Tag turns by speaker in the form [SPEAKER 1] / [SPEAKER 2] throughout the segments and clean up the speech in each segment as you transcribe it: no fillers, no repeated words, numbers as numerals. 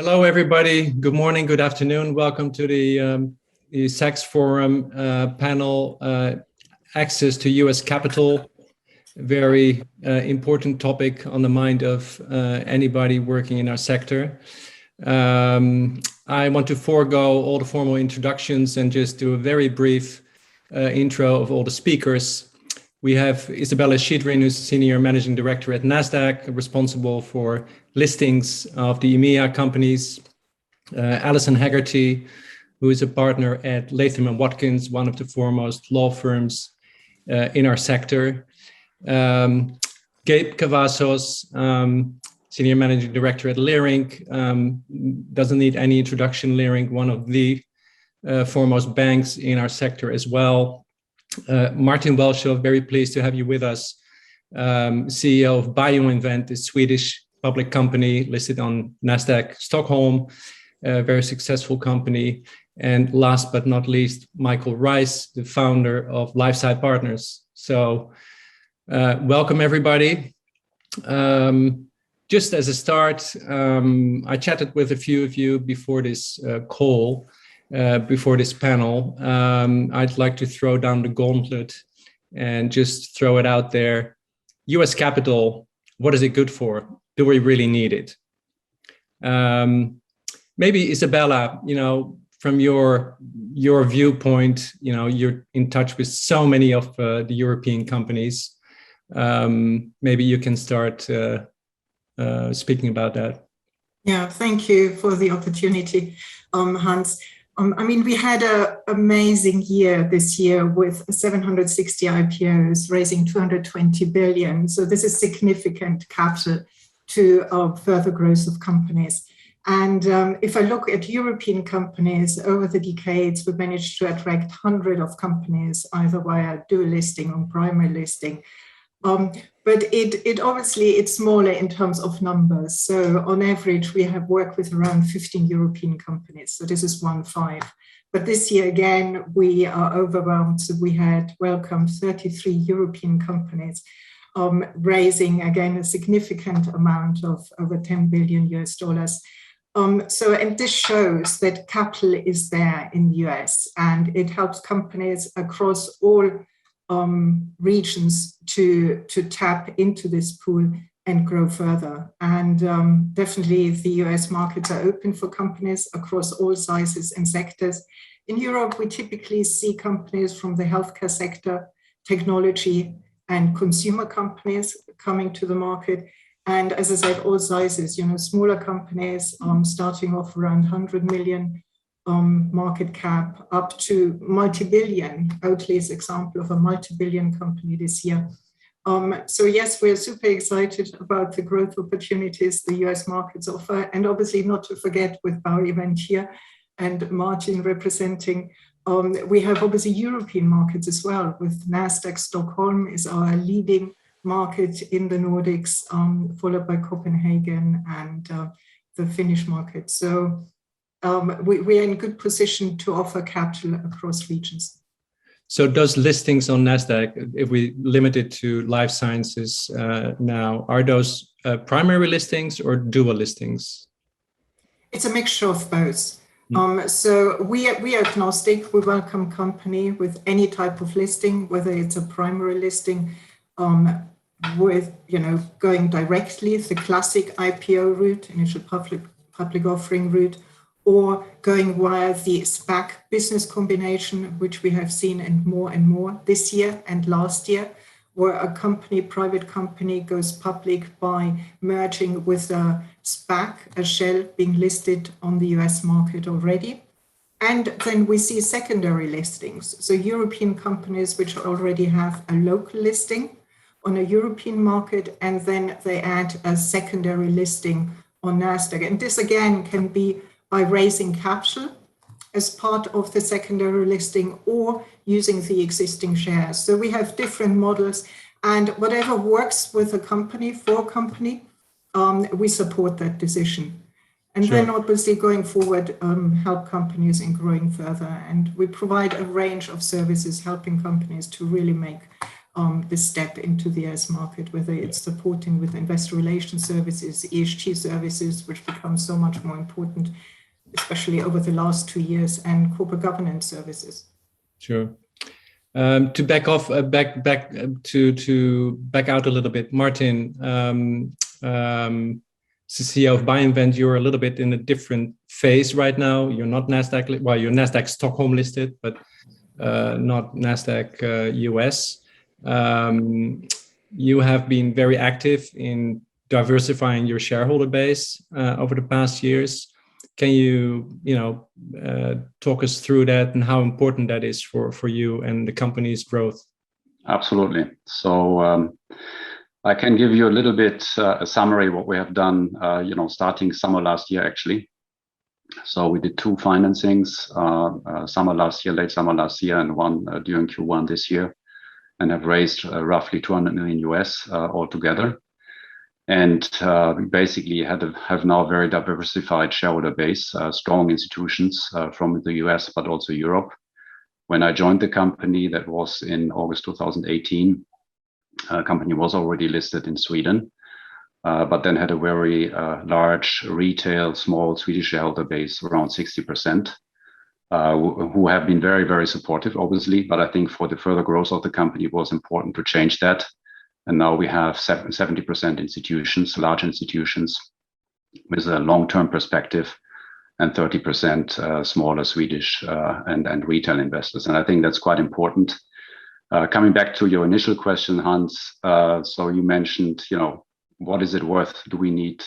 [SPEAKER 1] Hello, everybody. Good morning, good afternoon. Welcome to the SAX Forum panel, Access to US Capital. Very important topic on the mind of anybody working in our sector. I want to forego all the formal introductions and just do a very brief intro of all the speakers. We have Isabella Schidrich, who's Senior Managing Director at Nasdaq, responsible for listings of the EMEA companies. Alison Haggerty, who is a partner at Latham and Watkins, one of the foremost law firms in our sector. Cavazos, Senior Managing Director at Leerink, doesn't need any introduction. Leerink, one of the foremost banks in our sector as well. Martin Welschof, very pleased to have you with us. CEO of BioInvent, a Swedish public company listed on Nasdaq Stockholm, a very successful company. And last but not least, Michael Rice, the founder of LifeSci Partners. So welcome, everybody. Just as a start, I chatted with a few of you before this call. Before this panel, I'd like to throw down the gauntlet and just throw it out there. US capital, what is it good for? Do we really need it? Maybe Isabella, from your viewpoint, you're in touch with so many of the European companies. Maybe you can start speaking about that.
[SPEAKER 2] Yeah, thank you for the opportunity, Hans. We had an amazing year this year with 760 IPOs raising 220 billion. So this is significant capital to further growth of companies. And if I look at European companies over the decades, we've managed to attract hundreds of companies either via dual listing or primary listing. But it obviously, it's smaller in terms of numbers. So on average, we have worked with around 15 European companies. So this is 1/5. But this year, again, we are overwhelmed. So we had welcomed 33 European companies, raising, again, a significant amount of over $10 billion US. And this shows that capital is there in the US, and it helps companies across all regions to tap into this pool and grow further. And definitely the US markets are open for companies across all sizes and sectors. In Europe, we typically see companies from the healthcare sector, technology, and consumer companies coming to the market. And as I said, all sizes, smaller companies starting off around 100 million market cap up to multi-billion. Oatly is an example of a multi-billion company this year. So yes, we're super excited about the growth opportunities the US markets offer, and obviously not to forget with BioInvent here and Martin representing, we have obviously European markets as well, with Nasdaq Stockholm is our leading market in the Nordics, followed by Copenhagen and the Finnish market. So we are in a good position to offer capital across regions.
[SPEAKER 1] So does listings on Nasdaq, if we limit it to life sciences now, are those primary listings or dual listings?
[SPEAKER 2] It's a mixture of both. So we are agnostic. We welcome company with any type of listing, whether it's a primary listing with going directly the classic IPO route, initial public offering route, or going via the SPAC business combination, which we have seen and more this year and last year, where a private company goes public by merging with a SPAC, a shell being listed on the US market already. And then we see secondary listings. So European companies which already have a local listing on a European market, and then they add a secondary listing on Nasdaq. And this again can be by raising capital as part of the secondary listing or using the existing shares. So we have different models, and whatever works with a company, for a company, we support that decision. And
[SPEAKER 1] Sure.
[SPEAKER 2] then obviously going forward, help companies in growing further. And we provide a range of services helping companies to really make the step into the US market, whether it's supporting with investor relations services, ESG services, which become so much more important, especially over the last 2 years, and corporate governance services.
[SPEAKER 1] Sure. To back out a little bit, Martin, CEO of BioInvent, you're a little bit in a different phase right now. You're not Nasdaq, well, you're Nasdaq Stockholm listed, but not Nasdaq US. You have been very active in diversifying your shareholder base over the past years. Can you, talk us through that and how important that is for you and the company's growth?
[SPEAKER 3] Absolutely. So I can give you a little bit a summary of what we have done, starting summer last year, actually. So we did 2 financings, summer last year, late summer last year, and one during Q1 this year, and have raised roughly $200 million US altogether. And we basically have now a very diversified shareholder base, strong institutions from the US, but also Europe. When I joined the company, that was in August 2018, the company was already listed in Sweden, but then had a very large retail, small Swedish shareholder base, around 60%, who have been very, very supportive, obviously. But I think for the further growth of the company, it was important to change that. And now we have 70% institutions, large institutions with a long-term perspective, and 30% smaller Swedish and retail investors. And I think that's quite important. Coming back to your initial question, Hans, so you mentioned, what is it worth? Do we need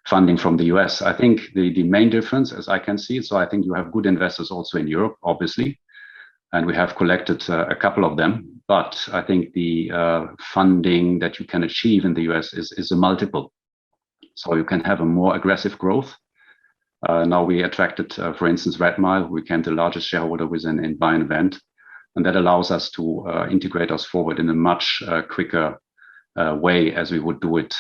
[SPEAKER 3] funding from the US? I think the main difference, as I can see, so I think you have good investors also in Europe, obviously, and we have collected a couple of them. But I think the funding that you can achieve in the US is a multiple. So you can have a more aggressive growth. Now we attracted, for instance, Redmile, who became the largest shareholder within BioInvent, and that allows us to integrate us forward in a much quicker way as we would do it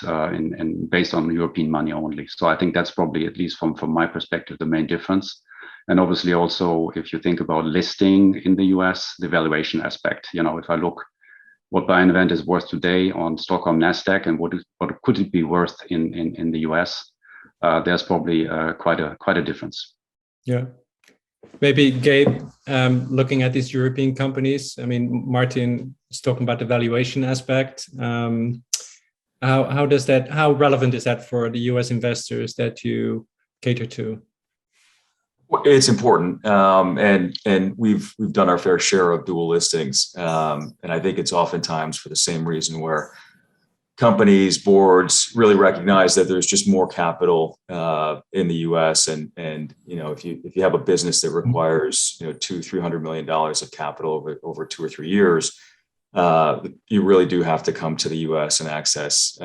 [SPEAKER 3] based on European money only. So I think that's probably, at least from my perspective, the main difference. And obviously also, if you think about listing in the US, the valuation aspect, if I look what BioInvent is worth today on Stockholm Nasdaq and what could it be worth in the US, there's probably quite a difference.
[SPEAKER 1] Yeah. Maybe Gabe, looking at these European companies, I mean, Martin is talking about the valuation aspect. How relevant is that for the US investors that you cater to?
[SPEAKER 4] It's important, and we've done our fair share of dual listings, and I think it's oftentimes for the same reason, where companies, boards really recognize that there's just more capital in the U.S. and if you have a business that requires $200-300 million of capital over 2 or 3 years, you really do have to come to the U.S. and access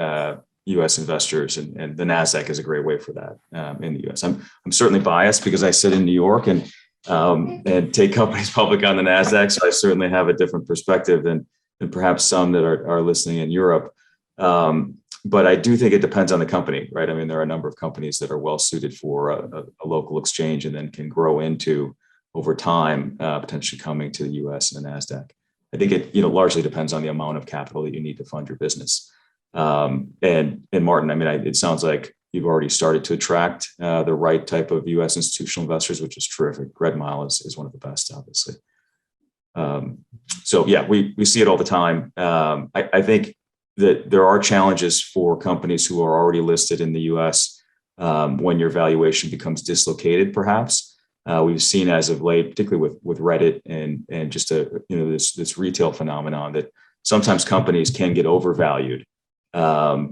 [SPEAKER 4] U.S. investors, and the Nasdaq is a great way for that in the U.S. I'm certainly biased because I sit in New York and take companies public on the Nasdaq, so I certainly have a different perspective than perhaps some that are listening in Europe. But I do think it depends on the company, right? I mean, there are a number of companies that are well suited for a local exchange and then can grow into, over time, potentially coming to the U.S. and the Nasdaq. I think it largely depends on the amount of capital that you need to fund your business. And Martin, I mean, it sounds like you've already started to attract the right type of U.S. institutional investors, which is terrific. Redmile is one of the best, obviously. So yeah, we see it all the time. I think that there are challenges for companies who are already listed in the U.S. When your valuation becomes dislocated, perhaps. We've seen as of late, particularly with Reddit and just this retail phenomenon, that sometimes companies can get overvalued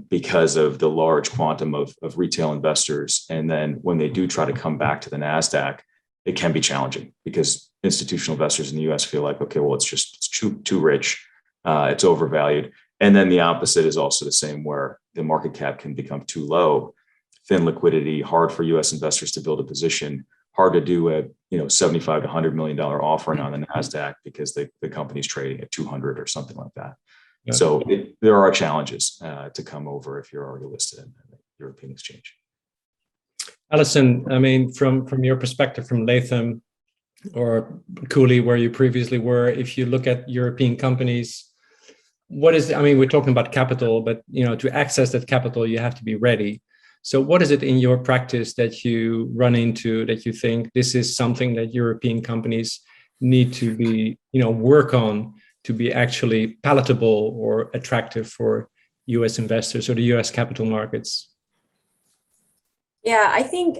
[SPEAKER 4] because of the large quantum of retail investors. And then when they do try to come back to the NASDAQ, it can be challenging because institutional investors in the US feel like, okay, well, it's too rich, it's overvalued. And then the opposite is also the same, where the market cap can become too low, thin liquidity, hard for US investors to build a position, hard to do a $75 to $100 million offering on the NASDAQ because the company's trading at 200 or something like that. Yeah. So there are challenges to come over if you're already listed in the European exchange.
[SPEAKER 1] Alison, I mean, from your perspective, from Latham or Cooley, where you previously were, if you look at European companies, what is, I mean, we're talking about capital, but to access that capital, you have to be ready. So what is it in your practice that you run into that you think this is something that European companies need to be, work on to be actually palatable or attractive for US investors or the US capital markets?
[SPEAKER 5] Yeah, I think,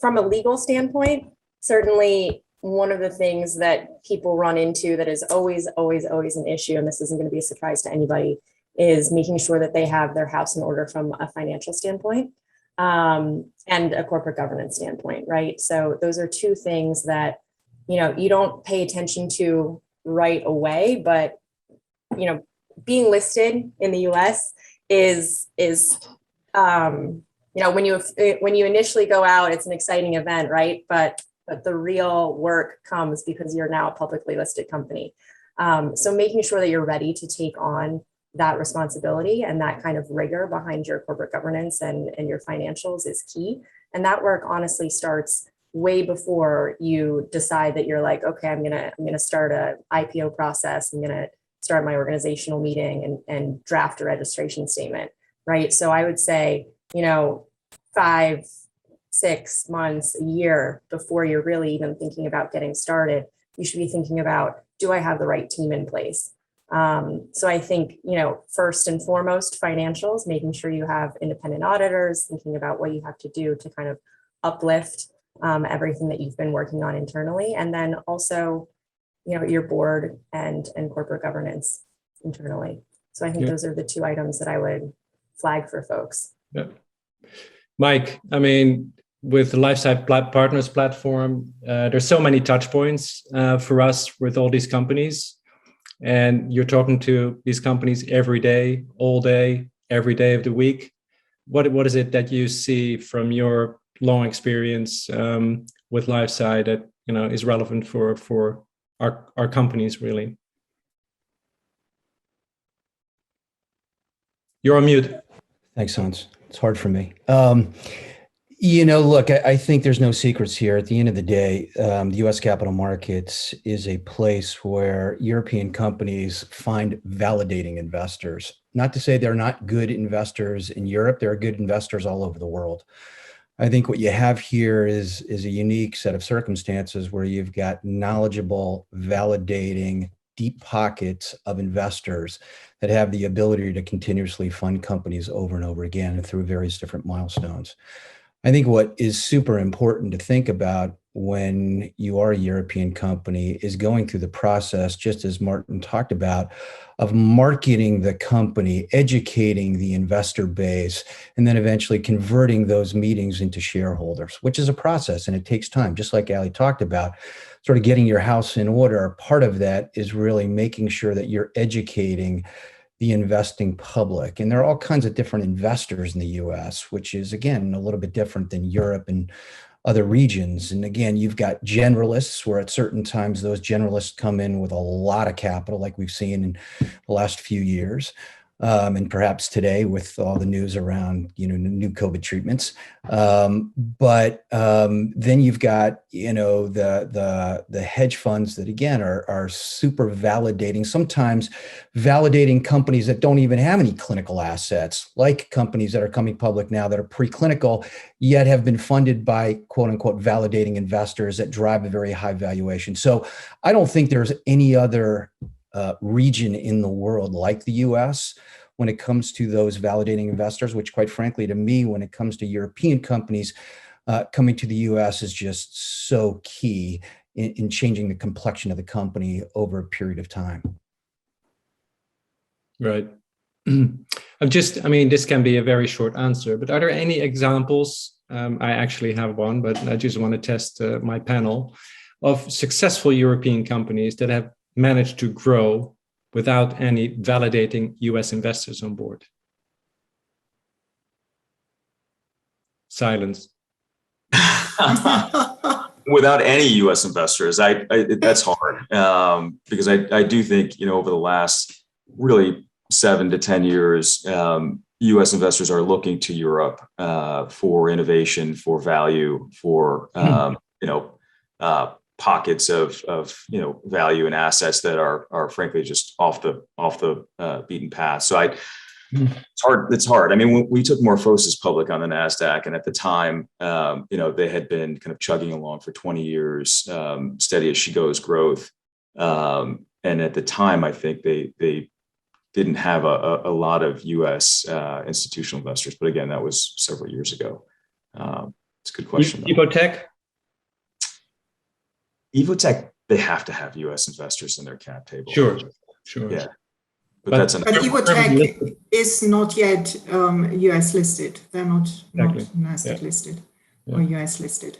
[SPEAKER 5] from a legal standpoint, certainly one of the things that people run into that is always an issue, and this isn't going to be a surprise to anybody, is making sure that they have their house in order from a financial standpoint and a corporate governance standpoint, right? So those are two things that, you don't pay attention to right away, but, being listed in the US is when you initially go out, it's an exciting event, right? But the real work comes because you're now a publicly listed company. So making sure that you're ready to take on that responsibility and that kind of rigor behind your corporate governance and your financials is key. And that work honestly starts way before you decide that you're like, okay, I'm gonna start a IPO process. I'm gonna start my organizational meeting and draft a registration statement, right? So I would say, 5, 6 months, a year before you're really even thinking about getting started, you should be thinking about, do I have the right team in place? So I think, first and foremost, financials, making sure you have independent auditors, thinking about what you have to do to kind of uplift everything that you've been working on internally. And then also, your board and corporate governance internally. So I think those are the two items that I would flag for folks.
[SPEAKER 1] Yeah. Mike, with the LifeSci Partners platform, there's so many touch points for us with all these companies. And you're talking to these companies every day, all day, every day of the week. What is it that you see from your long experience with LifeSci that is relevant for our companies, really? You're on mute.
[SPEAKER 6] Thanks, Hans. It's hard for me. Look, I think there's no secrets here. At the end of the day, the U.S. capital markets is a place where European companies find validating investors. Not to say they're not good investors in Europe. There are good investors all over the world. I think what you have here is a unique set of circumstances where you've got knowledgeable, validating, deep pockets of investors that have the ability to continuously fund companies over and over again and through various different milestones. I think what is super important to think about when you are a European company is going through the process, just as Martin talked about, of marketing the company, educating the investor base, and then eventually converting those meetings into shareholders, which is a process and it takes time. Just like Ali talked about, sort of getting your house in order. Part of that is really making sure that you're educating the investing public. And there are all kinds of different investors in the US, which is, again, a little bit different than Europe and other regions. And again, you've got generalists where at certain times those generalists come in with a lot of capital, like we've seen in the last few years. And perhaps today with all the news around, new COVID treatments. But then you've got, the hedge funds that, again, are super validating, sometimes validating companies that don't even have any clinical assets, like companies that are coming public now that are preclinical, yet have been funded by, quote unquote, validating investors that drive a very high valuation. So I don't think there's any other region in the world like the US when it comes to those validating investors, which quite frankly, to me, when it comes to European companies coming to the US is just so key in changing the complexion of the company over a period of time.
[SPEAKER 1] Right. This can be a very short answer, but are there any examples? I actually have one, but I just want to test my panel of successful European companies that have managed to grow without any validating US investors on board. Silence.
[SPEAKER 4] Without any US investors, that's hard because I do think, over the last really 7 to 10 years, US investors are looking to Europe for innovation, for value, for pockets of value and assets that are frankly just off the beaten path. So it's hard. I mean, when we took Morphosis public on the Nasdaq, and at the time, they had been kind of chugging along for 20 years, steady as she goes growth. And at the time, I think they didn't have a lot of U.S. Institutional investors. But again, that was several years ago. It's a good question.
[SPEAKER 1] Evotech?
[SPEAKER 4] Evotech, they have to have U.S. investors in their cap table.
[SPEAKER 1] Sure.
[SPEAKER 4] Yeah. But
[SPEAKER 2] Evotech is not yet US listed. They're not Nasdaq listed or US listed.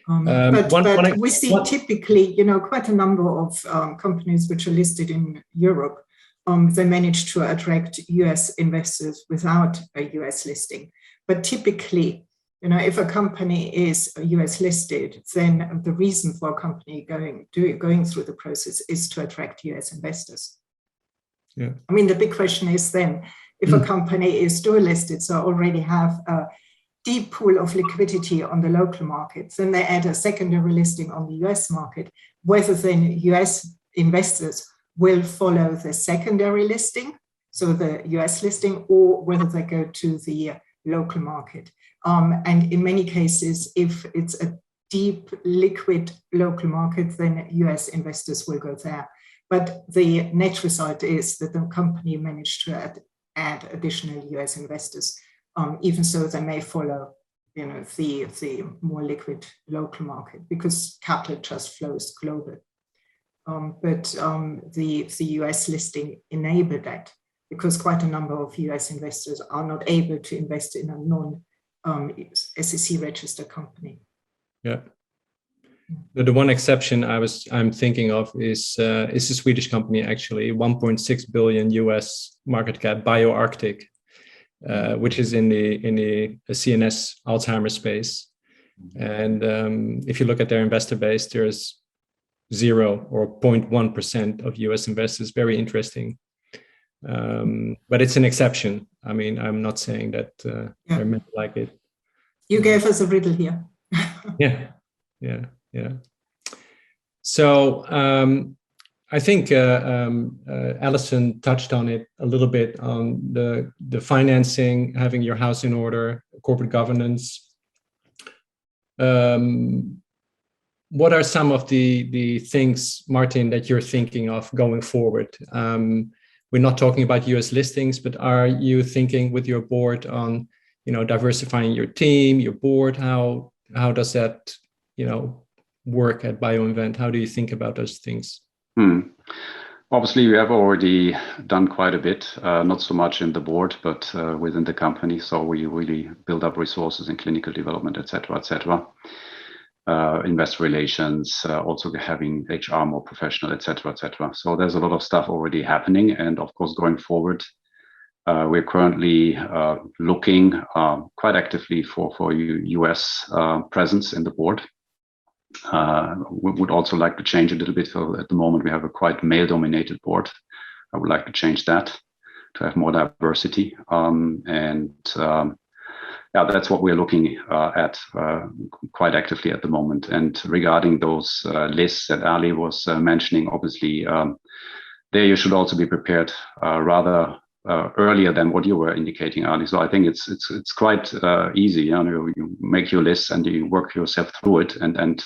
[SPEAKER 2] But we see typically, quite a number of companies which are listed in Europe. They manage to attract US investors without a US listing. But typically, if a company is US listed, then the reason for a company going through the process is to attract US investors.
[SPEAKER 1] Yeah.
[SPEAKER 2] I mean, the big question is then, if a company is dual listed, so already have a deep pool of liquidity on the local markets, then they add a secondary listing on the US market, whether then US investors will follow the secondary listing, so the US listing, or whether they go to the local market. And in many cases, if it's a deep liquid local market, then US investors will go there. But the net result is that the company managed to add additional US investors. Even so, they may follow, the more liquid local market because capital just flows global. But the US listing enabled that because quite a number of US investors are not able to invest in a non-SEC registered company.
[SPEAKER 1] Yeah. The one exception I'm thinking of is a Swedish company, actually, 1.6 billion US market cap, BioArctic, which is in the CNS Alzheimer's space. And if you look at their investor base, there's 0 or 0.1% of US investors. Very interesting. But it's an exception. I mean, I'm not saying that they're meant like it.
[SPEAKER 2] You gave us a riddle here.
[SPEAKER 1] Yeah. So I think Alison touched on it a little bit on the financing, having your house in order, corporate governance. What are some of the things, Martin, that you're thinking of going forward? We're not talking about US listings, but are you thinking with your board on, diversifying your team, your board? How does that, work at BioInvent? How do you think about those things?
[SPEAKER 3] Obviously, we have already done quite a bit, not so much in the board, but within the company. So we really build up resources in clinical development, et cetera, investor relations, also having HR more professional, et cetera. So there's a lot of stuff already happening. And of course, going forward, we're currently looking quite actively for US presence in the board. We would also like to change a little bit. So at the moment, we have a quite male-dominated board. I would like to change that to have more diversity. That's what we're looking at quite actively at the moment. And regarding those lists that Ali was mentioning, obviously, there you should also be prepared rather earlier than what you were indicating, Ali. So I think it's quite easy. You make your list and you work yourself through it and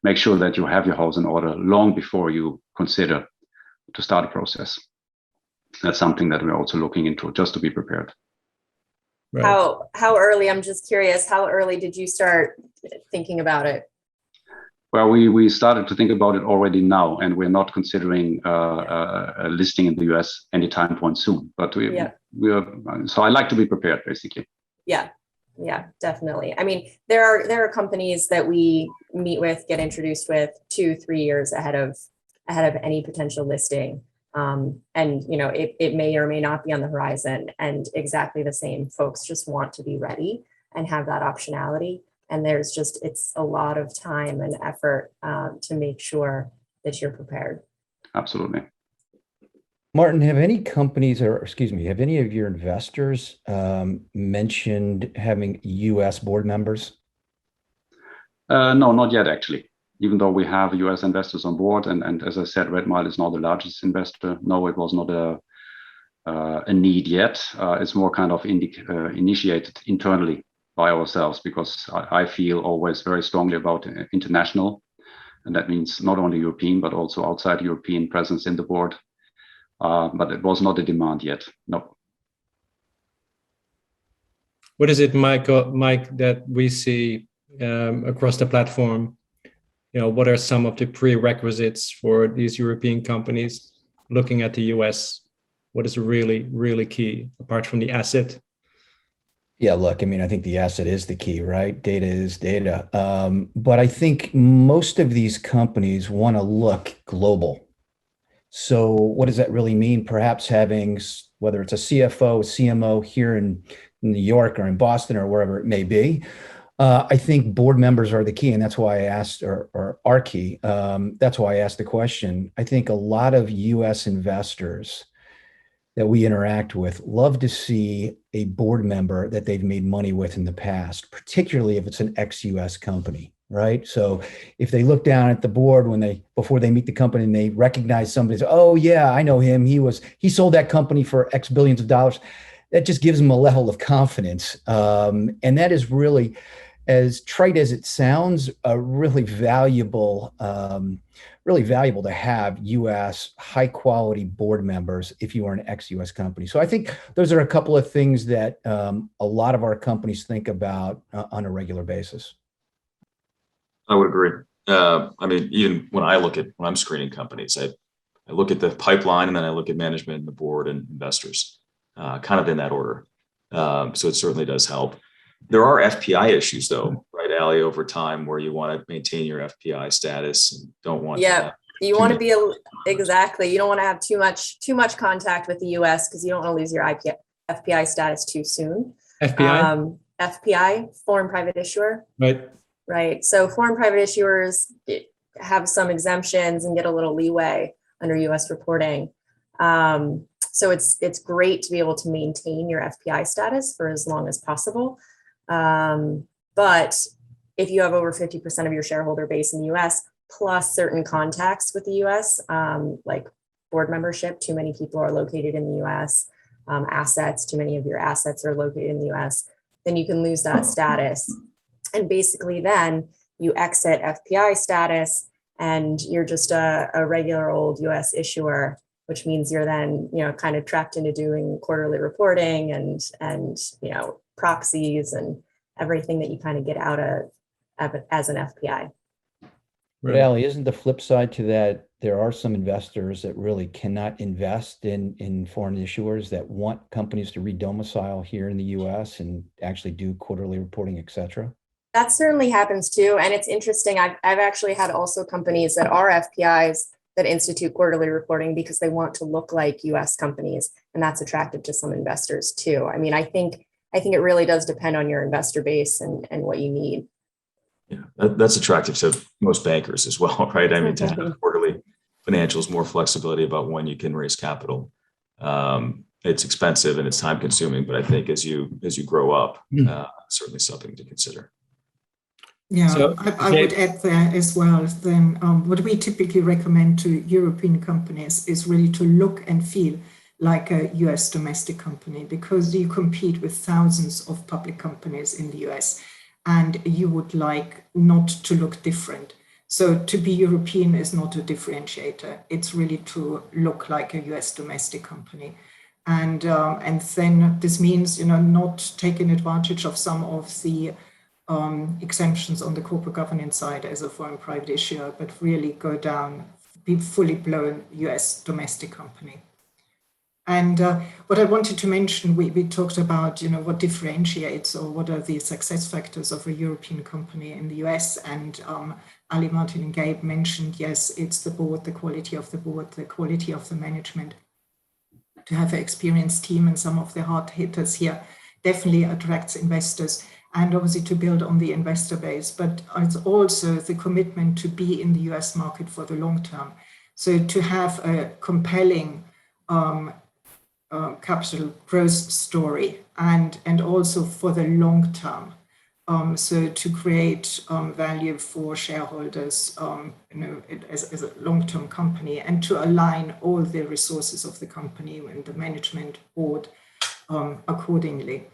[SPEAKER 3] make sure that you have your house in order long before you consider to start a process. That's something that we're also looking into, just to be prepared.
[SPEAKER 1] Right.
[SPEAKER 5] How early? I'm just curious. How early did you start thinking about it?
[SPEAKER 3] Well, we started to think about it already now, and we're not considering a listing in the US anytime point soon. But so I like to be prepared, basically.
[SPEAKER 5] Yeah, definitely. I mean, there are companies that we meet with, get introduced with 2-3 years ahead of any potential listing. And it may or may not be on the horizon, and exactly the same folks just want to be ready and have that optionality. And it's a lot of time and effort to make sure that you're prepared.
[SPEAKER 3] Absolutely.
[SPEAKER 6] Martin, have any of your investors mentioned having US board members?
[SPEAKER 3] No, not yet, actually. even though we have US investors on board, and as I said, Redmile is now the largest investor. No, it was not a need yet. It's more kind of initiated internally by ourselves, because I feel always very strongly about international, and that means not only European but also outside European presence in the board. But it was not a demand yet. No.
[SPEAKER 1] What is it, Mike, that we see across the platform? What are some of the prerequisites for these European companies looking at the US? What is really, really key apart from the asset?
[SPEAKER 6] Yeah, look, I mean, I think the asset is the key, right? Data is data. But I think most of these companies want to look global. So what does that really mean? Perhaps having, whether it's a CFO, CMO here in New York or in Boston or wherever it may be, I think board members are the key. And that's why I asked, or are key. That's why I asked the question. I think a lot of US investors that we interact with love to see a board member that they've made money with in the past, particularly if it's an ex-US company, right? So if they look down at the board before they meet the company and they recognize somebody, oh yeah, I know him. He sold that company for X billions of dollars. That just gives them a level of confidence. And that is really, as trite as it sounds, a really valuable to have US high quality board members if you are an ex-US company. So I think those are a couple of things that a lot of our companies think about on a regular basis.
[SPEAKER 4] I would agree. I mean, even when I'm screening companies, I look at the pipeline and then I look at management and the board and investors, kind of in that order. So it certainly does help. There are FPI issues though, right, Ali, over time where you want to maintain your FPI status and don't want
[SPEAKER 5] to you want to be exactly. You don't want to have too much contact with the US because you don't want to lose your FPI status too soon.
[SPEAKER 1] FPI?
[SPEAKER 5] FPI, foreign private issuer. Right. So foreign private issuers have some exemptions and get a little leeway under US reporting. So it's great to be able to maintain your FPI status for as long as possible. But if you have over 50% of your shareholder base in the US, plus certain contacts with the US, like board membership, too many people are located in the US, assets, too many of your assets are located in the US, then you can lose that status. And basically then you exit FPI status and you're just a regular old US issuer, which means you're then, kind of trapped into doing quarterly reporting and proxies and everything that you kind of get out of as an FPI.
[SPEAKER 6] But Ali, isn't the flip side to that, there are some investors that really cannot invest in foreign issuers that want companies to re-domicile here in the US and actually do quarterly reporting, et cetera?
[SPEAKER 5] That certainly happens too. And it's interesting. I've actually had also companies that are FPIs that institute quarterly reporting because they want to look like US companies. And that's attractive to some investors too. I mean, I think it really does depend on your investor base and what you need.
[SPEAKER 4] Yeah, that's attractive to most bankers as well, right? I mean, to have quarterly financials, more flexibility about when you can raise capital. It's expensive and it's time consuming, but I think as you grow up, certainly something to consider.
[SPEAKER 2] Yeah, so, I would add there as well, then what we typically recommend to European companies is really to look and feel like a US domestic company, because you compete with thousands of public companies in the US and you would like not to look different. So to be European is not a differentiator. It's really to look like a US domestic company. And then this means, not taking advantage of some of the exemptions on the corporate governance side as a foreign private issuer, but really go down, be fully blown US domestic company. And what I wanted to mention, we talked about, what differentiates or what are the success factors of a European company in the US. And Ali, Martin, and Gabe mentioned, yes, it's the board, the quality of the board, the quality of the management. To have an experienced team and some of the hard hitters here definitely attracts investors, and obviously to build on the investor base. But it's also the commitment to be in the US market for the long term. So to have a compelling capital growth story and also for the long term, So to create value for shareholders, as a long-term company, and to align all the resources of the company and the management board accordingly.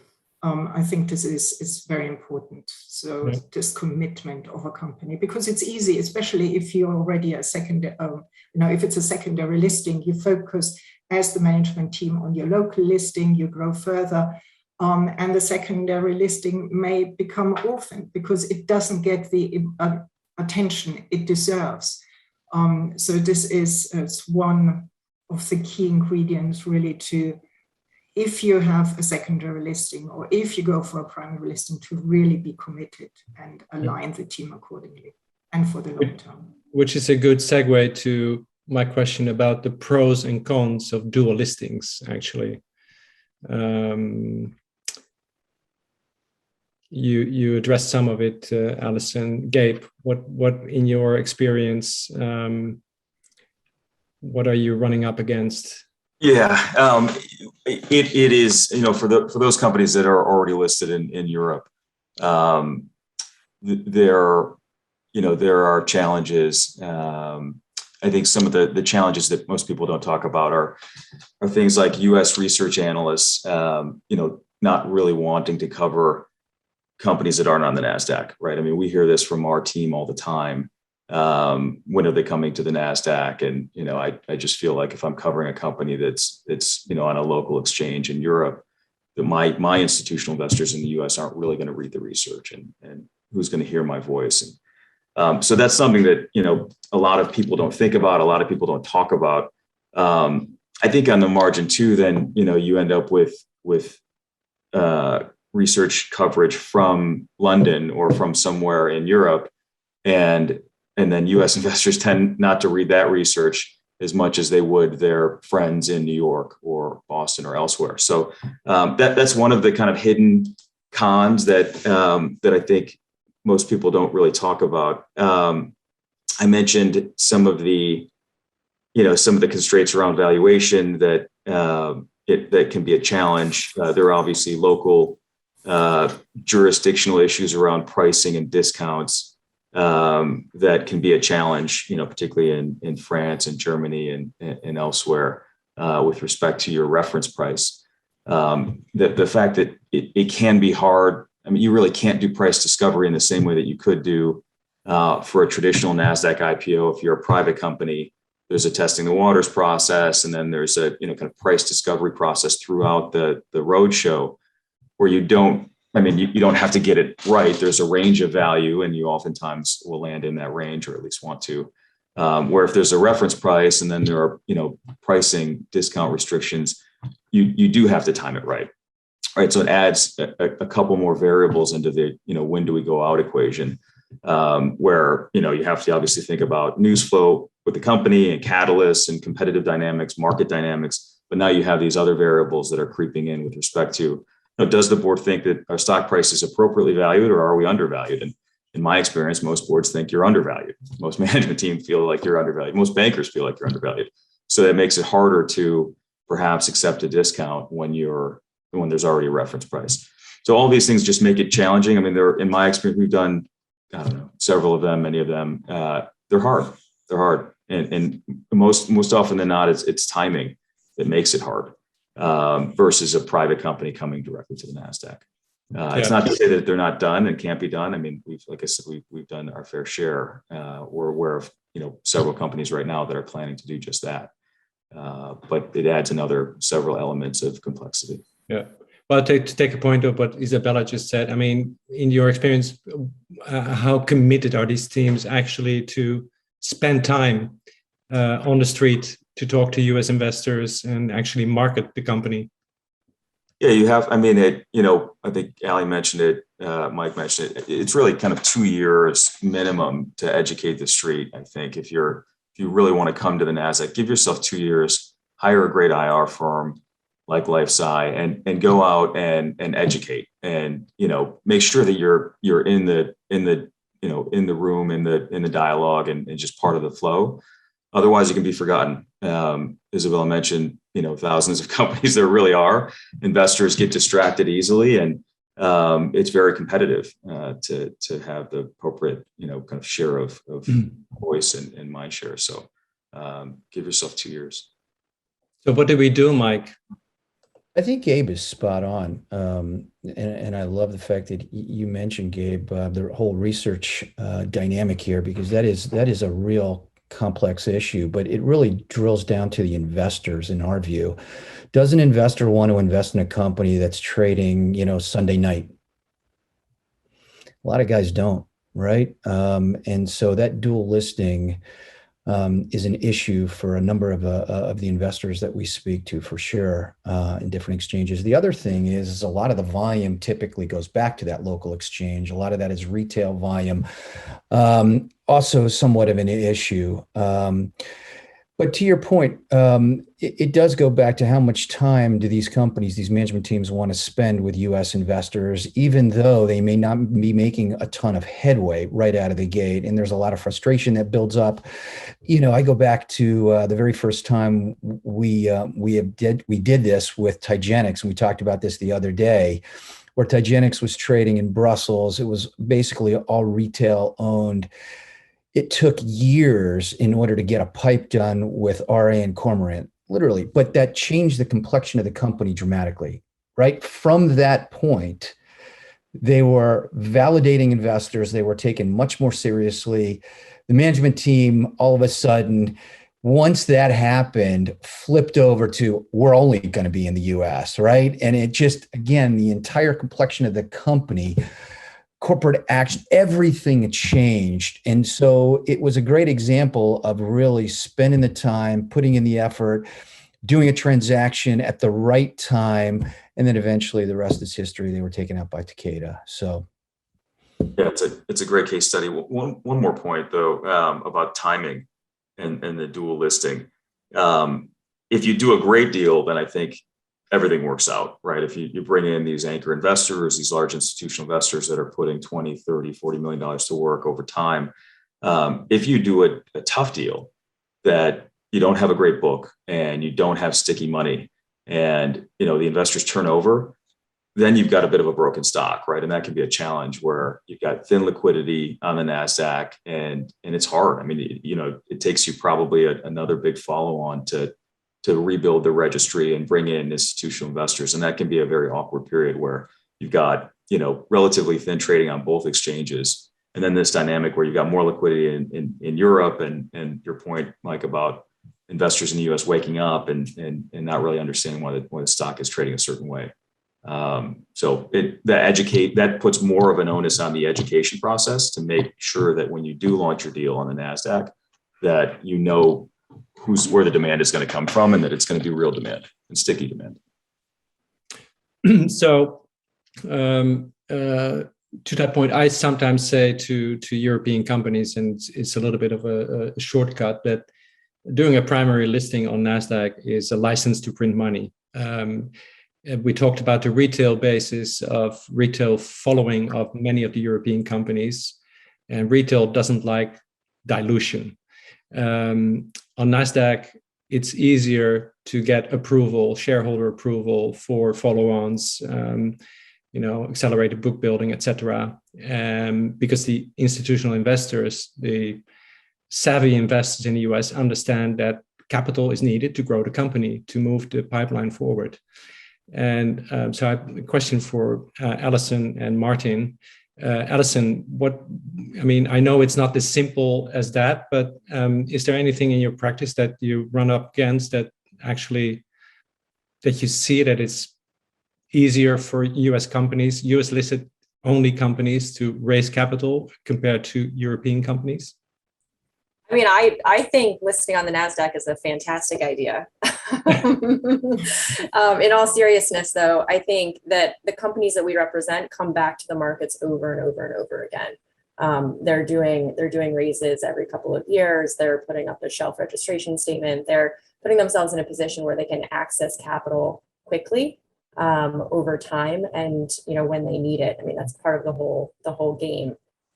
[SPEAKER 2] I think this is very important. So this commitment of a company, because it's easy, especially if you're already a if it's a secondary listing, you focus as the management team on your local listing, you grow further, and the secondary listing may become orphaned because it doesn't get the attention it deserves. So this is one of the key ingredients really to, if you have a secondary listing or if you go for a primary listing, to really be committed and align the team accordingly and for the long term. Which is
[SPEAKER 1] a good segue to my question about the pros and cons of dual listings, actually. You addressed some of it, Alison. Gabe, what in your experience, what are you running up against?
[SPEAKER 4] Yeah, it is, for those companies that are already listed in Europe, there are challenges. I think some of the challenges that most people don't talk about are things like U.S. research analysts, not really wanting to cover companies that aren't on the Nasdaq, right? I mean, we hear this from our team all the time. When are they coming to the Nasdaq? And, I just feel like if I'm covering a company that's on a local exchange in Europe, that my institutional investors in the US aren't really going to read the research and who's going to hear my voice. And so that's something that, a lot of people don't think about. A lot of people don't talk about. I think on the margin too, then, you end up with research coverage from London or from somewhere in Europe. And then US investors tend not to read that research as much as they would their friends in New York or Boston or elsewhere. So that's one of the kind of hidden cons that I think most people don't really talk about. I mentioned some of the constraints around valuation that that can be a challenge. There are obviously local jurisdictional issues around pricing and discounts that can be a challenge, particularly in France and Germany and elsewhere with respect to your reference price. The fact that it can be hard. I mean, you really can't do price discovery in the same way that you could do for a traditional Nasdaq IPO. If you're a private company, there's a testing the waters process, and then there's a kind of price discovery process throughout the roadshow, where you don't have to get it right. There's a range of value, and you oftentimes will land in that range, or at least want to. Where if there's a reference price and then there are pricing discount restrictions, you do have to time it right. Right, so it adds a couple more variables into the when do we go out equation, where you have to obviously think about news flow with the company and catalysts and competitive dynamics, market dynamics. But now you have these other variables that are creeping in with respect to, does the board think that our stock price is appropriately valued, or are we undervalued? And in my experience, most boards think you're undervalued. Most management teams feel like you're undervalued. Most bankers feel like you're undervalued. So that makes it harder to perhaps accept a discount when there's already a reference price. So all these things just make it challenging. I mean, in my experience, we've done, several of them, many of them. They're hard. They're hard. And most often than not, it's timing that makes it hard versus a private company coming directly to the Nasdaq. It's not to say that they're not done and can't be done. I mean, we've done our fair share. We're aware of several companies right now that are planning to do just that. But it adds several elements of complexity.
[SPEAKER 1] Yeah. Well, to take a point of what Isabella just said, I mean, in your experience, how committed are these teams actually to spend time on the street to talk to US investors and actually market the company?
[SPEAKER 4] Yeah, you have. I mean, I think Ali mentioned it, Mike mentioned it. It's really kind of 2 years minimum to educate the street. I think if you really want to come to the Nasdaq, give yourself 2 years, hire a great IR firm like LifeSci and go out and educate and make sure that you're in the room, in the dialogue and just part of the flow. Otherwise, you can be forgotten. Isabella mentioned, thousands of companies. There really are. Investors get distracted easily, and it's very competitive to have the appropriate, kind of share of voice and mind share. So give yourself 2 years.
[SPEAKER 1] So what do we do, Mike?
[SPEAKER 6] I think Gabe is spot on. And I love the fact that you mentioned, Gabe, the whole research dynamic here, because that is a real complex issue, but it really drills down to the investors in our view. Does an investor want to invest in a company that's trading, Sunday night? A lot of guys don't, right? And so that dual listing is an issue for a number of the investors that we speak to, for sure, in different exchanges. The other thing is a lot of the volume typically goes back to that local exchange. A lot of that is retail volume, also somewhat of an issue. But to your point, it does go back to how much time do these companies, these management teams, want to spend with U.S. investors, even though they may not be making a ton of headway right out of the gate. And there's a lot of frustration that builds up. I go back to the very first time we did this with Tygenix, and we talked about this the other day, where Tygenix was trading in Brussels. It was basically all retail owned. It took years in order to get a pipe done with RA and Cormorant, literally, but that changed the complexion of the company dramatically, right? From that point, they were validating investors. They were taken much more seriously. The management team, all of a sudden, once that happened, flipped over to, we're only going to be in the US, right? And it just, again, the entire complexion of the company, corporate action, everything changed. And so it was a great example of really spending the time, putting in the effort, doing a transaction at the right time. And then eventually the rest is history. They were taken out by Takeda. So.
[SPEAKER 4] Yeah, it's a great case study. One more point though, about timing and the dual listing. If you do a great deal, then I think everything works out, right? If you bring in these anchor investors, these large institutional investors that are putting 20, 30, $40 million to work over time. If you do a tough deal that you don't have a great book and you don't have sticky money and, the investors turn over, then you've got a bit of a broken stock, right? And that can be a challenge where you've got thin liquidity on the Nasdaq and it's hard. I mean, it takes you probably another big follow-on to rebuild the registry and bring in institutional investors. And that can be a very awkward period where you've got, relatively thin trading on both exchanges. And then this dynamic where you've got more liquidity in Europe and your point, Mike, about investors in the US waking up and not really understanding why the stock is trading a certain way. So that puts more of an onus on the education process to make sure that when you do launch your deal on the Nasdaq, that where the demand is going to come from and that it's going to be real demand and sticky demand.
[SPEAKER 1] So to that point, I sometimes say to European companies, and it's a little bit of a shortcut, that doing a primary listing on Nasdaq is a license to print money. We talked about the retail basis of retail following of many of the European companies, and retail doesn't like dilution. On Nasdaq, it's easier to get approval, shareholder approval for follow-ons, accelerated book building, etc. Because the institutional investors, the savvy investors in the US, understand that capital is needed to grow the company, to move the pipeline forward. And so I have a question for Alison and Martin. Alison, I know it's not as simple as that, but is there anything in your practice that you run up against that you see that it's easier for US companies, US listed only companies, to raise capital compared to European companies?
[SPEAKER 5] I mean, I think listing on the Nasdaq is a fantastic idea. In all seriousness, though, I think that the companies that we represent come back to the markets over and over and over again. They're doing raises every couple of years. They're putting up a shelf registration statement. They're putting themselves in a position where they can access capital quickly over time, and when they need it. I mean, that's part of the whole game.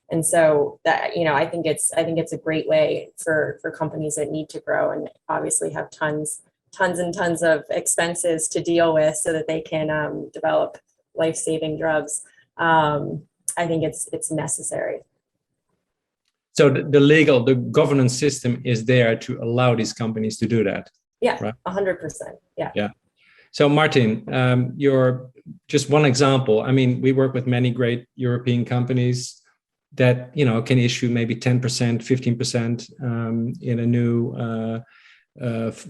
[SPEAKER 5] And so that, I think it's a great way for companies that need to grow and obviously have tons and tons of expenses to deal with so that they can develop life-saving drugs. I think it's necessary.
[SPEAKER 1] So the governance system is there to allow these companies to do that.
[SPEAKER 5] Yeah,
[SPEAKER 1] right?
[SPEAKER 5] 100%. Yeah.
[SPEAKER 1] Yeah. So Martin, you're just one example. I mean, we work with many great European companies that, you know, can issue maybe 10%, 15% in a new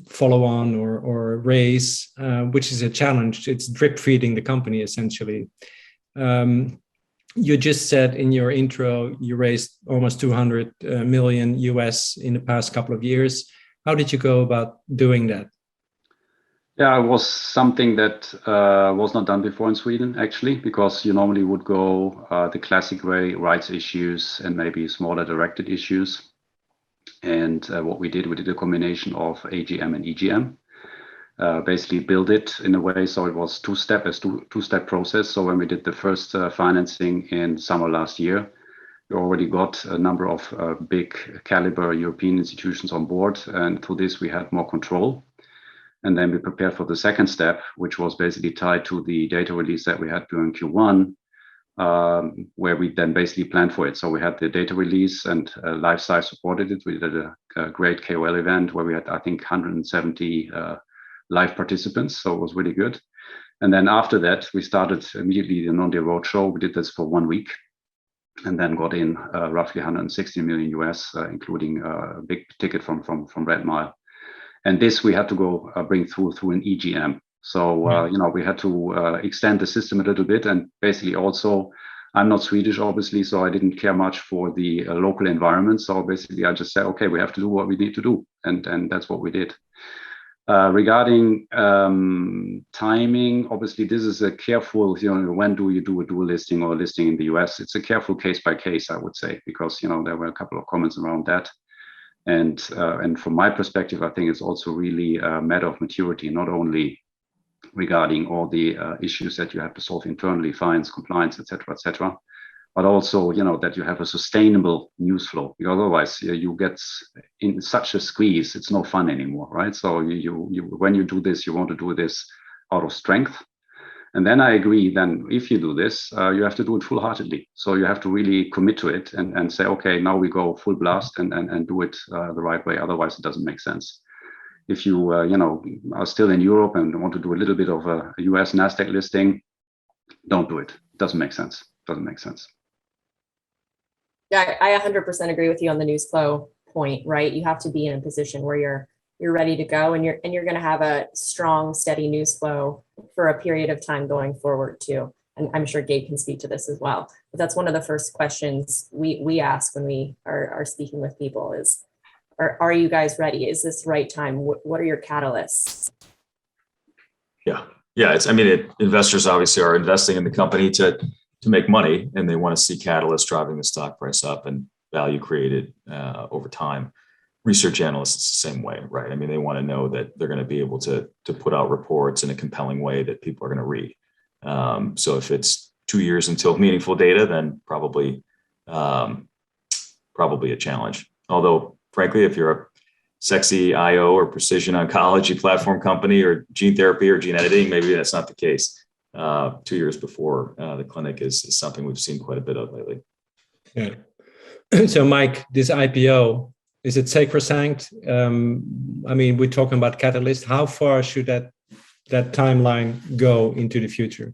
[SPEAKER 1] follow-on or raise, which is a challenge. It's drip feeding the company essentially. You just said in your intro, you raised almost 200 million US in the past couple of years. How did you go about doing that?
[SPEAKER 3] Yeah, it was something that was not done before in Sweden, actually, because you normally would go the classic way, rights issues and maybe smaller directed issues. And what we did a combination of AGM and EGM. Basically build it in a way so it was two-step process. So when we did the first financing in summer last year, we already got a number of big caliber European institutions on board, and through this we had more control. And then we prepared for the second step, which was basically tied to the data release that we had during Q1, where we then basically planned for it. So we had the data release, and LifeSci supported it. We did a great KOL event where we had, I think, 170 live participants. So it was really good. And then after that, we started immediately the non-deal roadshow. We did this for 1 week and then got in roughly 160 million US, including a big ticket from Red Mile. And this we had to go bring through an EGM. So, you know, we had to extend the system a little bit. And basically also, I'm not Swedish, obviously, so I didn't care much for the local environment. So basically, I just said, okay, we have to do what we need to do. And that's what we did. Regarding timing, obviously, this is a careful, you know, when do you do a dual listing or a listing in the US? It's a careful case by case, I would say, because, you know, there were a couple of comments around that. And from my perspective, I think it's also really a matter of maturity, not only regarding all the issues that you have to solve internally, fines, compliance, et cetera, but also, you know, that you have a sustainable news flow. Because otherwise, you get in such a squeeze, it's no fun anymore, right? So you when you do this, you want to do this out of strength. And then I agree, then if you do this, you have to do it full-heartedly. So you have to really commit to it and say, okay, now we go full blast and do it the right way. Otherwise, it doesn't make sense. If you, you know, are still in Europe and want to do a little bit of a US Nasdaq listing, don't do it. It doesn't make sense. Doesn't make sense.
[SPEAKER 5] Yeah, I 100% agree with you on the news flow point, right? You have to be in a position where you're ready to go, and you're going to have a strong, steady news flow for a period of time going forward too. And I'm sure Gabe can speak to this as well. But that's one of the first questions we ask when we are speaking with people is, are you guys ready? Is this the right time? What are your catalysts?
[SPEAKER 4] Yeah. It's, I mean, investors obviously are investing in the company to make money, and they want to see catalysts driving the stock price up and value created over time. Research analysts, it's the same way, right? I mean, they want to know that they're going to be able to put out reports in a compelling way that people are going to read. So if it's 2 years until meaningful data, then probably a challenge. Although, frankly, if you're a sexy IO or precision oncology platform company or gene therapy or gene editing, maybe that's not the case. 2 years before the clinic is something we've seen quite a bit of lately.
[SPEAKER 1] Yeah. So, Mike, this IPO, is it sacrosanct? I mean, we're talking about catalyst. How far should that timeline go into the future?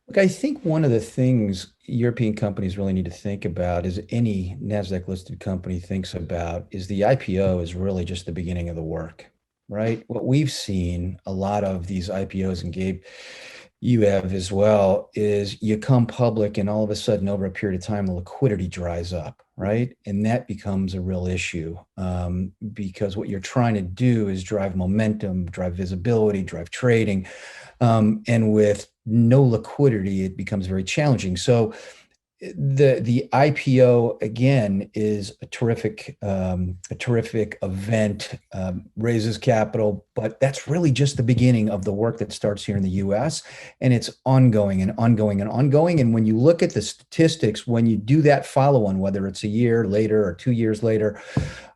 [SPEAKER 6] Look, I think one of the things European companies really need to think about, as any Nasdaq listed company thinks about, is the IPO is really just the beginning of the work, right? What we've seen a lot of these IPOs, and Gabe, you have as well, is you come public and all of a sudden over a period of time, the liquidity dries up, right? And that becomes a real issue because what you're trying to do is drive momentum, drive visibility, drive trading. And with no liquidity, it becomes very challenging. So the IPO, again, is a terrific event, raises capital, but that's really just the beginning of the work that starts here in the US, and it's ongoing and ongoing and ongoing. And when you look at the statistics, when you do that follow-on, whether it's a year later or 2 years later,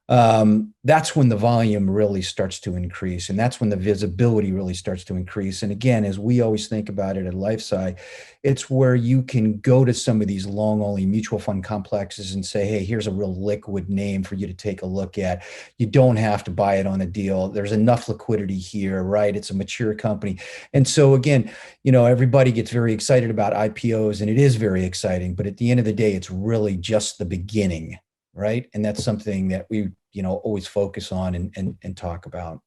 [SPEAKER 6] that's when the volume really starts to increase. And that's when the visibility really starts to increase. And again, as we always think about it at LifeSci, it's where you can go to some of these long only mutual fund complexes and say, hey, here's a real liquid name for you to take a look at. You don't have to buy it on a deal. There's enough liquidity here, right? It's a mature company. And so again, everybody gets very excited about IPOs, and it is very exciting, but at the end of the day, it's really just the beginning. Right. And that's something that we, always focus on and talk about.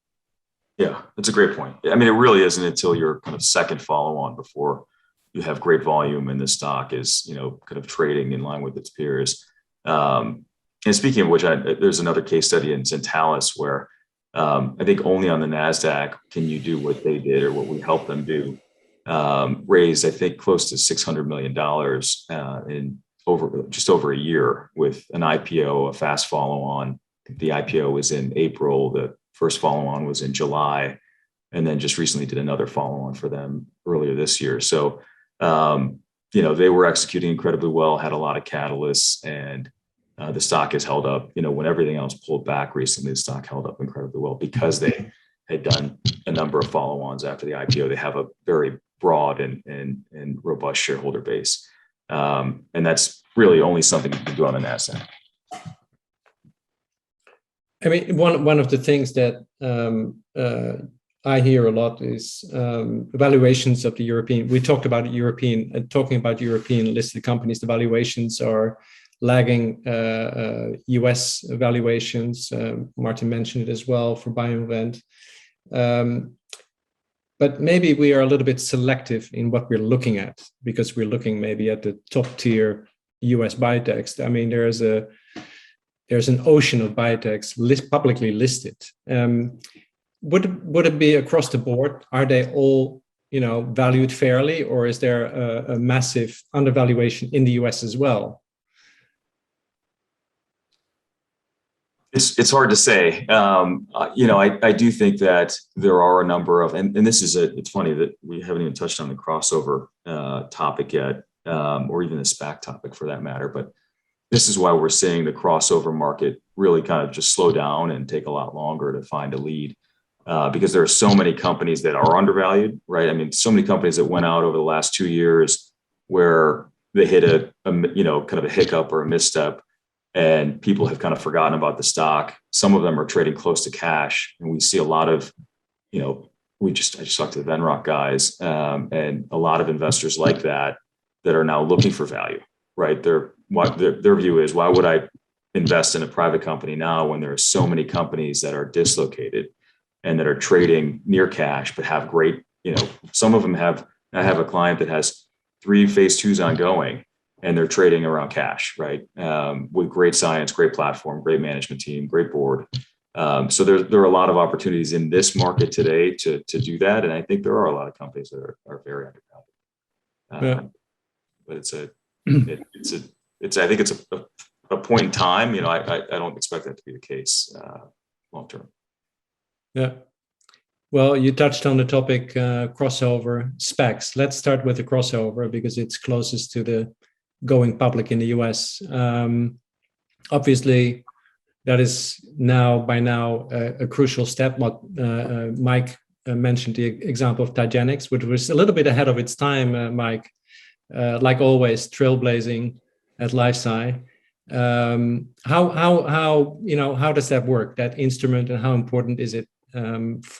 [SPEAKER 4] Yeah, that's a great point. I mean, it really isn't until your kind of second follow on before you have great volume and the stock is, kind of trading in line with its peers. And speaking of which, there's another case study in Zentalis where I think only on the Nasdaq can you do what they did or what we helped them do. Raised, I think, close to $600 million in just over a year with an IPO, a fast follow-on. The IPO was in April. The first follow-on was in July, and then just recently did another follow-on for them earlier this year. So, they were executing incredibly well, had a lot of catalysts, and the stock has held up. When everything else pulled back recently, the stock held up incredibly well because they had done a number of follow-ons after the IPO. They have a very broad and robust shareholder base. And that's really only something you can do on the NASDAQ.
[SPEAKER 1] I mean, one of the things that I hear a lot is valuations of the European. We talked about talking about European listed companies. The valuations are lagging US valuations. Martin mentioned it as well for BioInvent. But maybe we are a little bit selective in what we're looking at because we're looking maybe at the top tier US biotechs. I mean, there's an ocean of biotechs publicly listed. Would it be across the board? Are they all, valued fairly, or is there a massive undervaluation in the US as well?
[SPEAKER 4] It's hard to say. I do think that there are a number of, and this is it's funny that we haven't even touched on the crossover topic yet, or even the SPAC topic for that matter. But this is why we're seeing the crossover market really kind of just slow down and take a lot longer to find a lead, because there are so many companies that are undervalued, right? I mean, so many companies that went out over the last 2 years where they hit a kind of a hiccup or a misstep, and people have kind of forgotten about the stock. Some of them are trading close to cash, and we see a lot of, I just talked to the Venrock guys, and a lot of investors like that are now looking for value, right? Their view is, why would I invest in a private company now when there are so many companies that are dislocated and that are trading near cash, but have great, some of them I have a client that has 3 phase 2s ongoing, and they're trading around cash, right? With great science, great platform, great management team, great board. So there are a lot of opportunities in this market today to do that. And I think there are a lot of companies that are very undervalued. But I think it's a point in time. I don't expect that to be the case long term.
[SPEAKER 1] Yeah. Well, you touched on the topic crossover SPACs. Let's start with the crossover because it's closest to the going public in the US. Obviously, that is by now a crucial step. What Mike mentioned the example of Tygenix, which was a little bit ahead of its time, Mike. Like always, trailblazing at LifeSci. How does that work? That instrument, and how important is it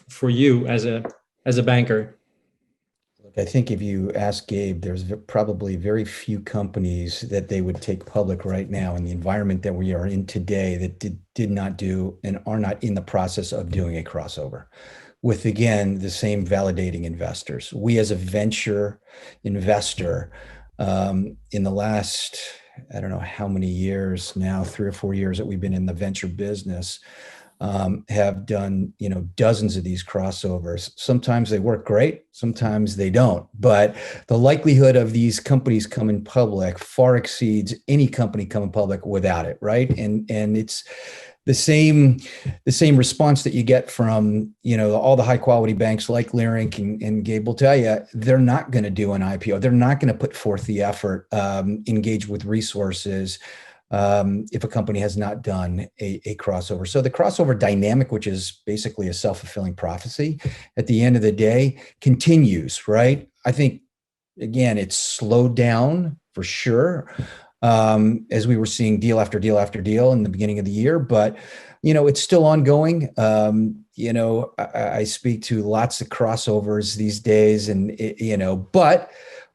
[SPEAKER 1] for you as a banker?
[SPEAKER 6] Look, I think if you ask Gabe, there's probably very few companies that they would take public right now in the environment that we are in today that did not do and are not in the process of doing a crossover with, again, the same validating investors. We as a venture investor in the last, I don't know how many years now, 3 or 4 years that we've been in the venture business, have done, dozens of these crossovers. Sometimes they work great, sometimes they don't. But the likelihood of these companies coming public far exceeds any company coming public without it, right? And it's the same response that you get from, all the high quality banks like Leerink, and Gabe will tell you, they're not going to do an IPO. They're not going to put forth the effort, engage with resources, if a company has not done a crossover. So the crossover dynamic, which is basically a self-fulfilling prophecy, at the end of the day continues, right? I think, again, it's slowed down for sure, as we were seeing deal after deal after deal in the beginning of the year, but it's still ongoing. I speak to lots of crossovers these days, and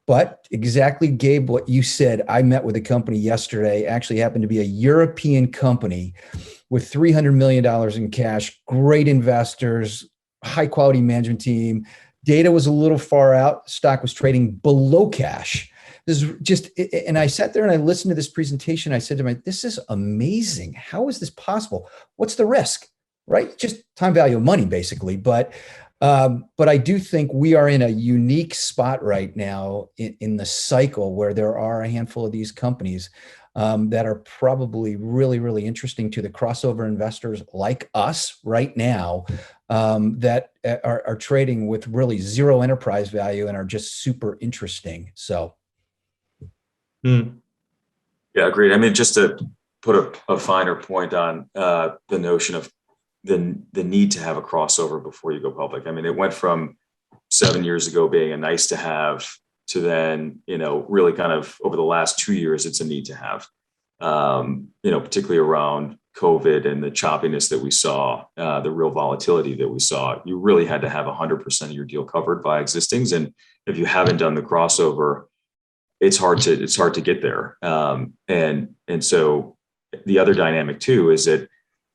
[SPEAKER 6] but exactly, Gabe, what you said. I met with a company yesterday, actually happened to be a European company with $300 million in cash, great investors, high quality management team. Data was a little far out. Stock was trading below cash. This is just, and I sat there and I listened to this presentation. I said to myself, this is amazing. How is this possible? What's the risk, right? Just time value of money, basically. But I do think we are in a unique spot right now in the cycle where there are a handful of these companies that are probably really, really interesting to the crossover investors like us right now, that are trading with really zero enterprise value and are just super interesting. So.
[SPEAKER 4] Yeah, agreed. I mean, just to put a finer point on the notion of the need to have a crossover before you go public. I mean, it went from 7 years ago being a nice to have to then, really kind of over the last 2 years, it's a need to have, particularly around COVID and the choppiness that we saw, the real volatility that we saw. You really had to have 100% of your deal covered by existings. And if you haven't done the crossover, it's hard to get there. And so the other dynamic too is that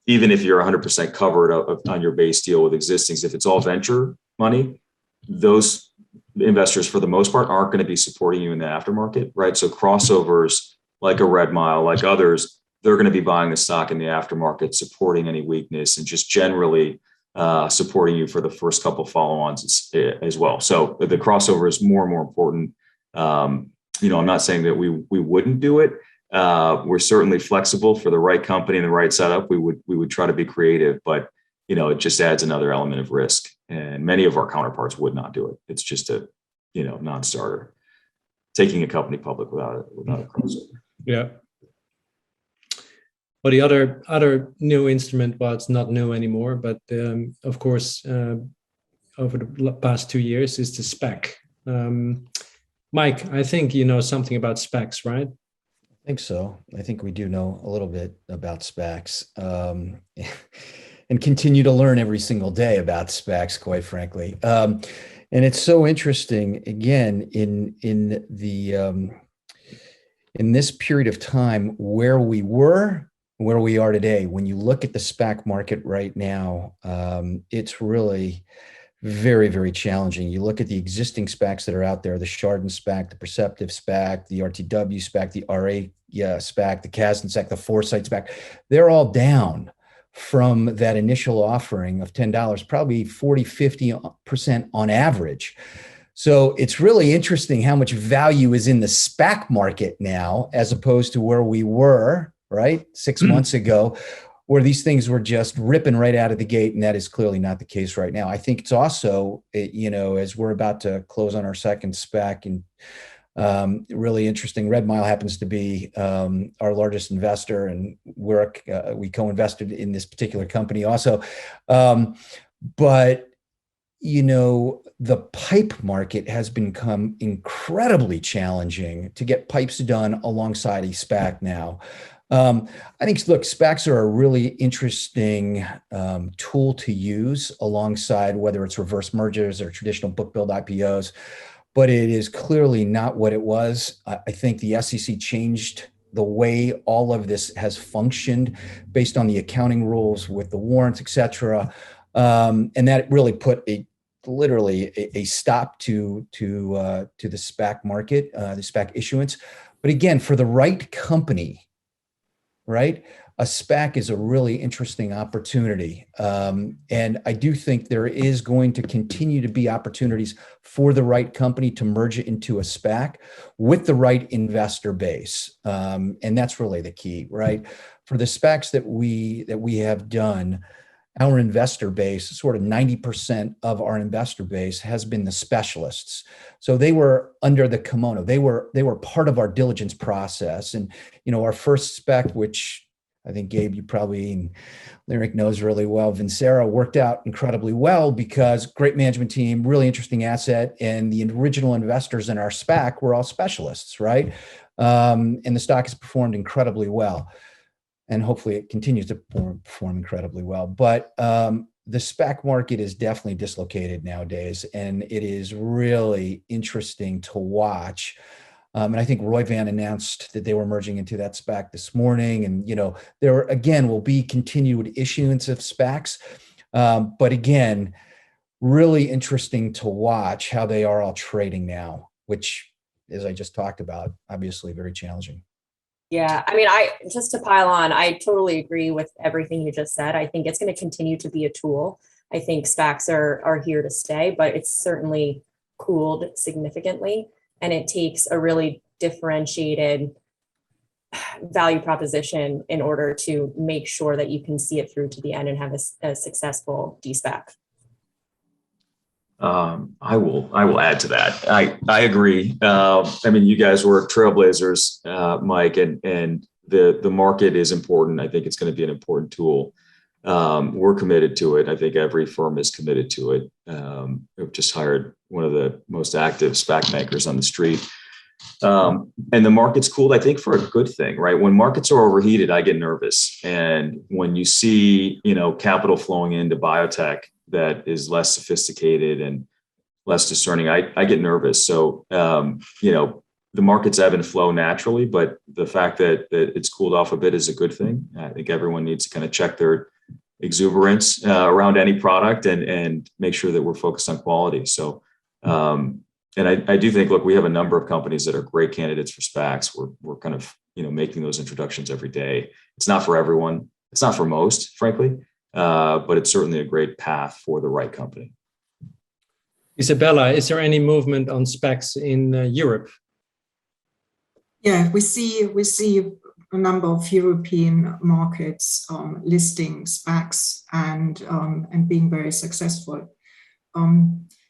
[SPEAKER 4] even if you're 100% covered on your base deal with existings, if it's all venture money, those investors for the most part aren't going to be supporting you in the aftermarket, right? So crossovers like a Red Mile, like others, they're going to be buying the stock in the aftermarket, supporting any weakness, and just generally supporting you for the first couple of follow-ons as well. So the crossover is more and more important. I'm not saying that we wouldn't do it. We're certainly flexible for the right company and the right setup. We would try to be creative, but it just adds another element of risk. And many of our counterparts would not do it. It's just a non-starter. Taking a company public without a crossover.
[SPEAKER 1] Yeah. Well, the other new instrument, well, it's not new anymore, but of course, over the past 2 years is the SPAC. Mike, I think you know something about SPACs, right?
[SPEAKER 6] I think so. I think we do know a little bit about SPACs, and continue to learn every single day about SPACs, quite frankly. And it's so interesting, again, in this period of time where we were, where we are today. When you look at the SPAC market right now, it's really very, very challenging. You look at the existing SPACs that are out there, the Chardon SPAC, the Perceptive SPAC, the RTW SPAC, the RA SPAC, the Casden SPAC, the Foresight SPAC, they're all down from that initial offering of $10, probably 40, 50% on average. So it's really interesting how much value is in the SPAC market now, as opposed to where we were, right, 6 months ago, where these things were just ripping right out of the gate. And that is clearly not the case right now. I think it's also, as we're about to close on our second SPAC, and really interesting, Red Mile happens to be our largest investor, and we co-invested in this particular company also. But the pipe market has become incredibly challenging to get pipes done alongside a SPAC now. I think, look, SPACs are a really interesting tool to use alongside whether it's reverse mergers or traditional book build IPOs, but it is clearly not what it was. I think the SEC changed the way all of this has functioned based on the accounting rules with the warrants, et cetera. And that really put literally a stop to the SPAC market, the SPAC issuance. But again, for the right company, right, a SPAC is a really interesting opportunity. And I do think there is going to continue to be opportunities for the right company to merge it into a SPAC with the right investor base. And that's really the key, right? For the SPACs that we have done, our investor base, sort of 90% of our investor base has been the specialists. So they were under the kimono. They were part of our diligence process. And, our first spec, which I think Gabe, you probably, Leerink knows really well, Vincera, worked out incredibly well because great management team, really interesting asset. And the original investors in our SPAC were all specialists, right? And the stock has performed incredibly well. And hopefully it continues to perform incredibly well. But the SPAC market is definitely dislocated nowadays, and it is really interesting to watch. And I think Roivant announced that they were merging into that SPAC this morning. And, there again will be continued issuance of SPACs. But again, really interesting to watch how they are all trading now, which, as I just talked about, obviously very challenging.
[SPEAKER 5] Yeah, I mean, just to pile on, I totally agree with everything you just said. I think it's going to continue to be a tool. I think SPACs are here to stay, but it's certainly cooled significantly. And it takes a really differentiated value proposition in order to make sure that you can see it through to the end and have a successful de-SPAC.
[SPEAKER 4] I will add to that. I agree. I mean, you guys were trailblazers, Mike, and the market is important. I think it's going to be an important tool. We're committed to it. I think every firm is committed to it. We've just hired one of the most active SPAC makers on the street. And the market's cooled, I think, for a good thing, right? When markets are overheated, I get nervous. And when you see, capital flowing into biotech that is less sophisticated and less discerning, I get nervous. So, the markets ebb and flow naturally, but the fact that it's cooled off a bit is a good thing. I think everyone needs to kind of check their exuberance around any product and make sure that we're focused on quality. So, and I do think, look, we have a number of companies that are great candidates for SPACs. We're kind of, making those introductions every day. It's not for everyone. It's not for most, frankly, but it's certainly a great path for the right company.
[SPEAKER 1] Isabella, is there any movement on SPACs in Europe?
[SPEAKER 2] Yeah, we see a number of European markets listing SPACs and being very successful.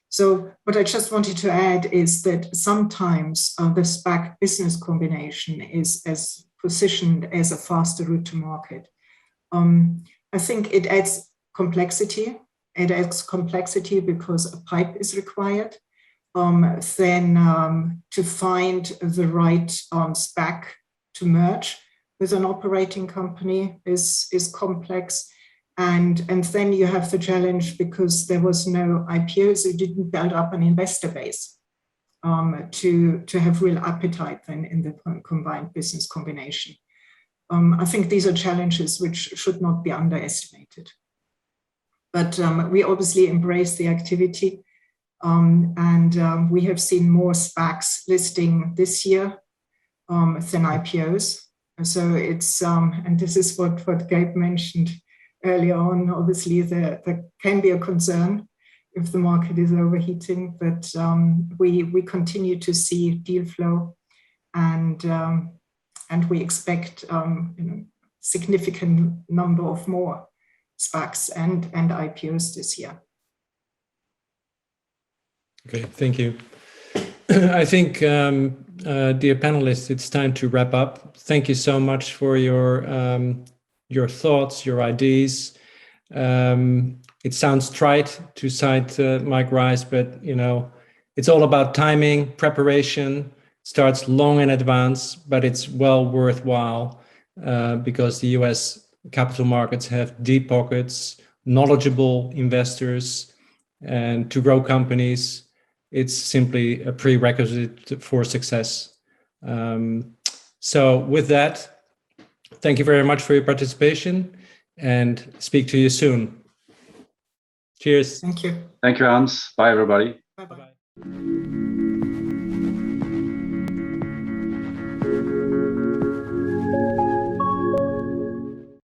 [SPEAKER 2] So what I just wanted to add is that sometimes the SPAC business combination is as positioned as a faster route to market. I think it adds complexity. It adds complexity because a pipe is required. Then to find the right SPAC to merge with an operating company is complex. And then you have the challenge because there was no IPO, so you didn't build up an investor base to have real appetite then in the combined business combination. I think these are challenges which should not be underestimated. But we obviously embrace the activity. And we have seen more SPACs listing this year than IPOs. So it's, and this is what Gabe mentioned earlier on, obviously there can be a concern if the market is overheating, but we continue to see deal flow and we expect significant number of more SPACs and IPOs this year.
[SPEAKER 1] Okay, thank you. I think, dear panelists, it's time to wrap up. Thank you so much for your thoughts, your ideas. It sounds trite to cite Mike Rice, but it's all about timing, preparation. Starts long in advance, but it's well worthwhile because the US capital markets have deep pockets, knowledgeable investors, and to grow companies, it's simply a prerequisite for success. So with that, thank you very much for your participation and speak to you soon. Cheers.
[SPEAKER 2] Thank you.
[SPEAKER 3] Thank you, Hans. Bye, everybody.
[SPEAKER 2] Bye-bye.
[SPEAKER 1] Bye-bye.